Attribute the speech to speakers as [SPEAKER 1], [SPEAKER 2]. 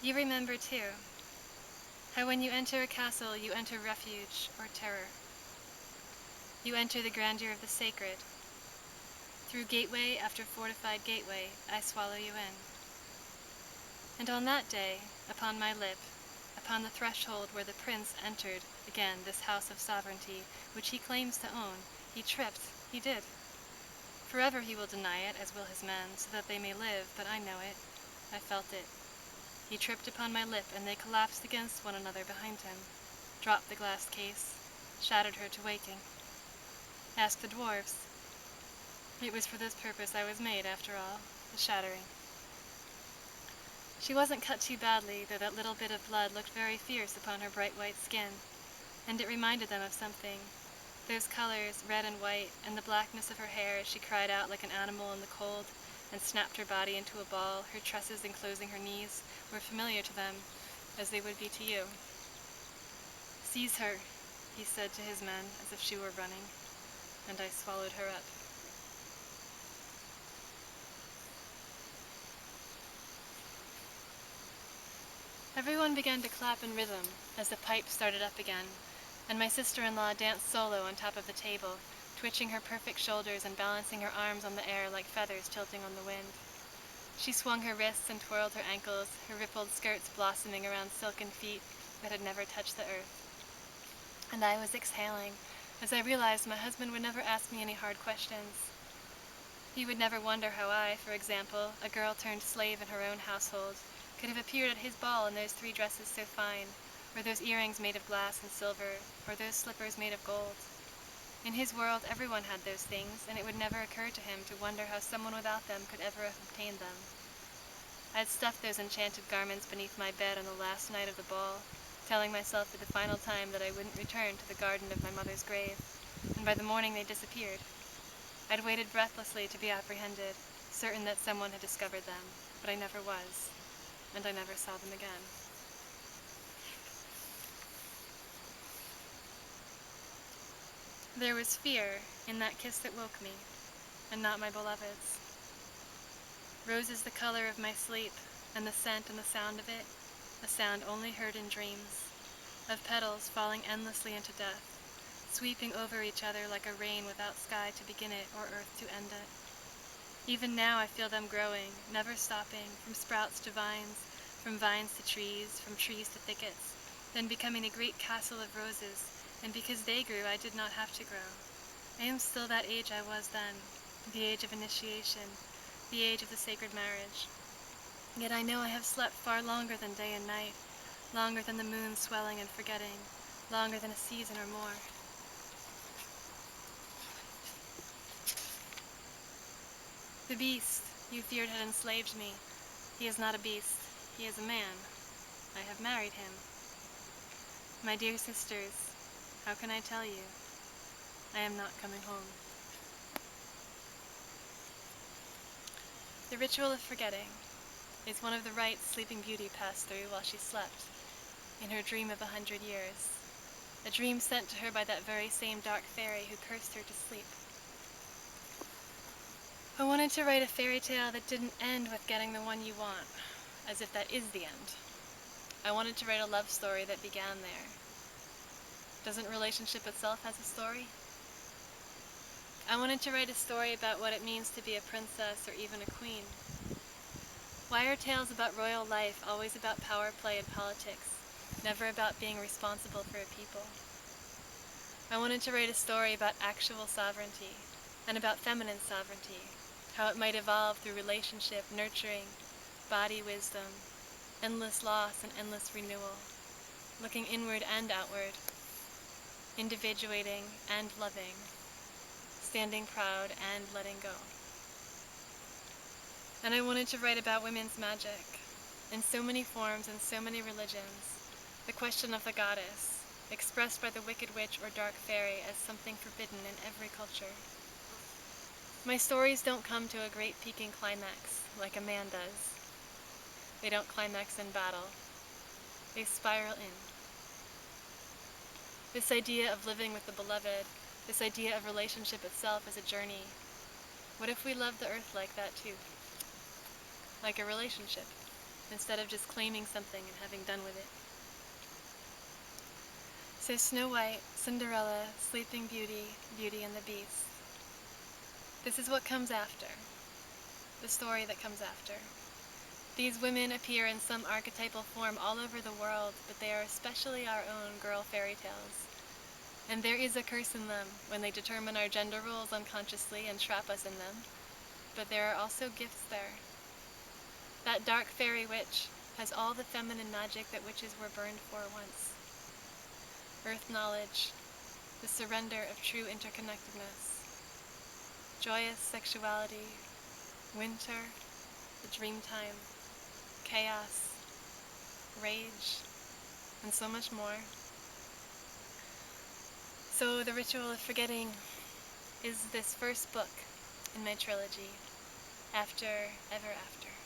[SPEAKER 1] You remember, too, how when you enter a castle you enter refuge or terror. You enter the grandeur of the sacred. Through gateway after fortified gateway I swallow you in. And on that day, upon my lip, upon the threshold where the prince entered again this house of sovereignty, which he claims to own, he tripped, he did. Forever he will deny it, as will his men, so that they may live, but I know it. I felt it. He tripped upon my lip, and they collapsed against one another behind him, dropped the glass case, shattered her to waking. Ask the dwarves. It was for this purpose I was made, after all, the shattering. She wasn't cut too badly, though that little bit of blood looked very fierce upon her bright white skin, and it reminded them of something. Those colors, red and white, and the blackness of her hair as she cried out like an animal in the cold and snapped her body into a ball, her tresses enclosing her knees, were familiar to them, as they would be to you. Seize her, he said to his men, as if she were running, and I swallowed her up. Everyone began to clap in rhythm as the pipe started up again, and my sister-in-law danced solo on top of the table, twitching her perfect shoulders and balancing her arms on the air like feathers tilting on the wind. She swung her wrists and twirled her ankles, her rippled skirts blossoming around silken feet that had never touched the earth. And I was exhaling, as I realized my husband would never ask me any hard questions. He would never wonder how I, for example, a girl turned slave in her own household, could have appeared at his ball in those 3 dresses so fine, or those earrings made of glass and silver, or those slippers made of gold. In his world, everyone had those things, and it would never occur to him to wonder how someone without them could ever have obtained them. I had stuffed those enchanted garments beneath my bed on the last night of the ball, telling myself for the final time that I wouldn't return to the garden of my mother's grave, and by the morning they disappeared. I'd waited breathlessly to be apprehended, certain that someone had discovered them, but I never was, and I never saw them again. There was fear in that kiss that woke me, and not my beloved's. Rose is the color of my sleep, and the scent and the sound of it, a sound only heard in dreams, of petals falling endlessly into death, sweeping over each other like a rain without sky to begin it or earth to end it. Even now I feel them growing, never stopping, from sprouts to vines, from vines to trees, from trees to thickets, then becoming a great castle of roses, and because they grew, I did not have to grow. I am still that age I was then, the age of initiation, the age of the sacred marriage. Yet I know I have slept far longer than day and night, longer than the moon swelling and forgetting, longer than a season or more. The beast you feared had enslaved me. He is not a beast. He is a man. I have married him. My dear sisters, how can I tell you? I am not coming home. The ritual of forgetting is one of the rites Sleeping Beauty passed through while she slept, in her dream of 100 years, a dream sent to her by that very same dark fairy who cursed her to sleep. I wanted to write a fairy tale that didn't end with getting the one you want, as if that is the end. I wanted to write a love story that began there. Doesn't relationship itself have a story? I wanted to write a story about what it means to be a princess or even a queen. Why are tales about royal life always about power play and politics, never about being responsible for a people? I wanted to write a story about actual sovereignty, and about feminine sovereignty, how it might evolve through relationship, nurturing, body wisdom, endless loss and endless renewal, looking inward and outward, individuating and loving, standing proud and letting go. And I wanted to write about women's magic, in so many forms and so many religions, the question of the goddess, expressed by the wicked witch or dark fairy as something forbidden in every culture. My stories don't come to a great peaking climax, like a man does. They don't climax in battle. They spiral in. This idea of living with the beloved, this idea of relationship itself as a journey. What if we loved the earth like that too? Like a relationship? instead of just claiming something and having done with it. So Snow White, Cinderella, Sleeping Beauty, Beauty and the Beast. This is what comes after, the story that comes after. These women appear in some archetypal form all over the world, but they are especially our own girl fairy tales. And there is a curse in them when they determine our gender roles unconsciously and trap us in them. But there are also gifts there. That dark fairy witch has all the feminine magic that witches were burned for once. Earth knowledge, the surrender of true interconnectedness, joyous sexuality, winter, the dream time, chaos, rage, and so much more. So the ritual of forgetting is this first book in my trilogy, After Ever After.